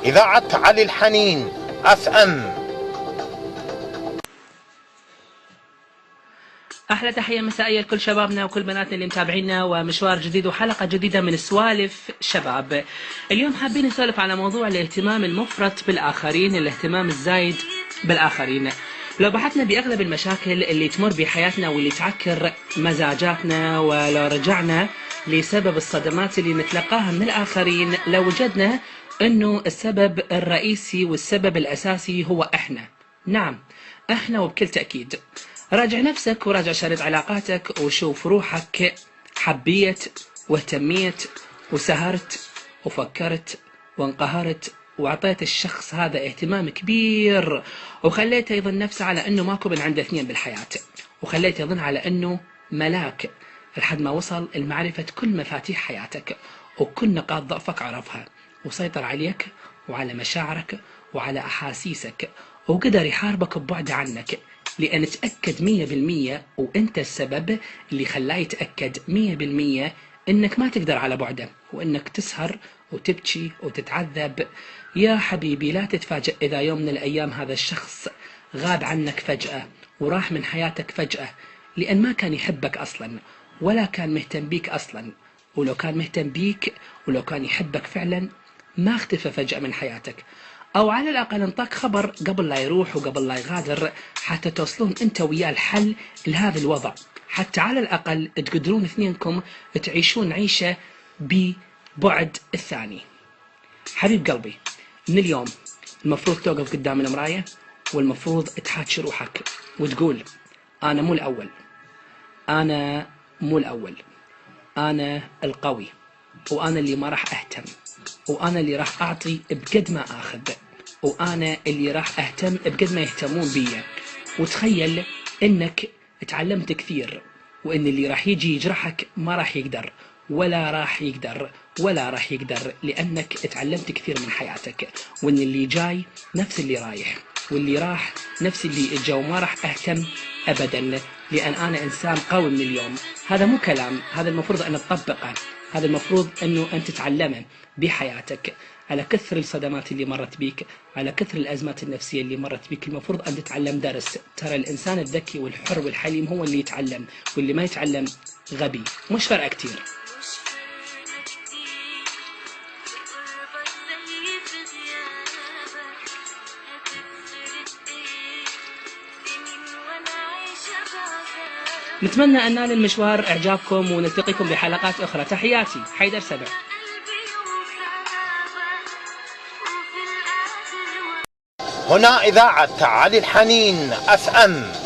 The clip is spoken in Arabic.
إذاعة علي الحنين FM. أحلى تحية مسائية لكل شبابنا وكل بناتنا اللي متابعينا، ومشوار جديد وحلقة جديدة من سوالف شباب. اليوم حابين نسولف على موضوع الاهتمام المفرط بالآخرين، الاهتمام الزايد بالآخرين. لو بحثنا بأغلب المشاكل اللي تمر بحياتنا واللي تعكر مزاجاتنا، ولو رجعنا لسبب الصدمات اللي نتلقاها من الآخرين، لو وجدنا أنه السبب الرئيسي والسبب الأساسي هو إحنا. نعم، إحنا وبكل تأكيد. راجع نفسك وراجع شريط علاقاتك وشوف روحك حبيت واهتميت وسهرت وفكرت وانقهرت وعطيت الشخص هذا اهتمام كبير، وخليته يظن نفسه على انه ماكو من عنده اثنين بالحياة، وخليته يظن على انه ملاك، لحد ما وصل لمعرفة كل مفاتيح حياتك وكل نقاط ضعفك عرفها، وسيطر عليك وعلى مشاعرك وعلى أحاسيسك، وقدر يحاربك ببعد عنك، لأن تأكد 100% وأنت السبب اللي خلاه يتأكد 100% أنك ما تقدر على بعده، وأنك تسهر وتبكي وتتعذب. يا حبيبي، لا تتفاجأ إذا يوم من الأيام هذا الشخص غاب عنك فجأة وراح من حياتك فجأة، لأن ما كان يحبك أصلا ولا كان مهتم بيك أصلا. ولو كان مهتم بيك ولو كان يحبك فعلا ما اختفى فجأة من حياتك، أو على الأقل انطاك خبر قبل لا يروح وقبل لا يغادر، حتى توصلون أنت وياه الحل لهذا الوضع، حتى على الأقل تقدرون اثنينكم تعيشون عيشة ببعد الثاني. حبيب قلبي، من اليوم المفروض توقف قدام المراية والمفروض تحاكي روحك وتقول أنا مو الأول، أنا مو الأول، أنا القوي، وأنا اللي ما راح أهتم، وأنا اللي راح أعطي بقد ما أخذ، وأنا اللي راح أهتم بقد ما يهتمون بيا. وتخيل إنك تعلمت كثير، وإن اللي راح يجي يجرحك ما راح يقدر ولا راح يقدر ولا راح يقدر، لأنك تعلمت كثير من حياتك، وإن اللي جاي نفس اللي رايح، واللي راح نفس اللي اجا، وما راح أهتم أبدا، لأن أنا إنسان قوي من اليوم. هذا مو كلام، هذا المفروض أن تطبقه، هذا المفروض أنه أنت تتعلمه بحياتك. على كثر الصدمات اللي مرت بيك، على كثر الأزمات النفسية اللي مرت بيك، المفروض أن تتعلم درس. ترى الإنسان الذكي والحر والحليم هو اللي يتعلم، واللي ما يتعلم غبي، مش فرق كتير. نتمنى أن نال المشوار إعجابكم، ونلتقيكم بحلقات أخرى. تحياتي، حيدر سبع. هنا إذاعة علي الحنين FM.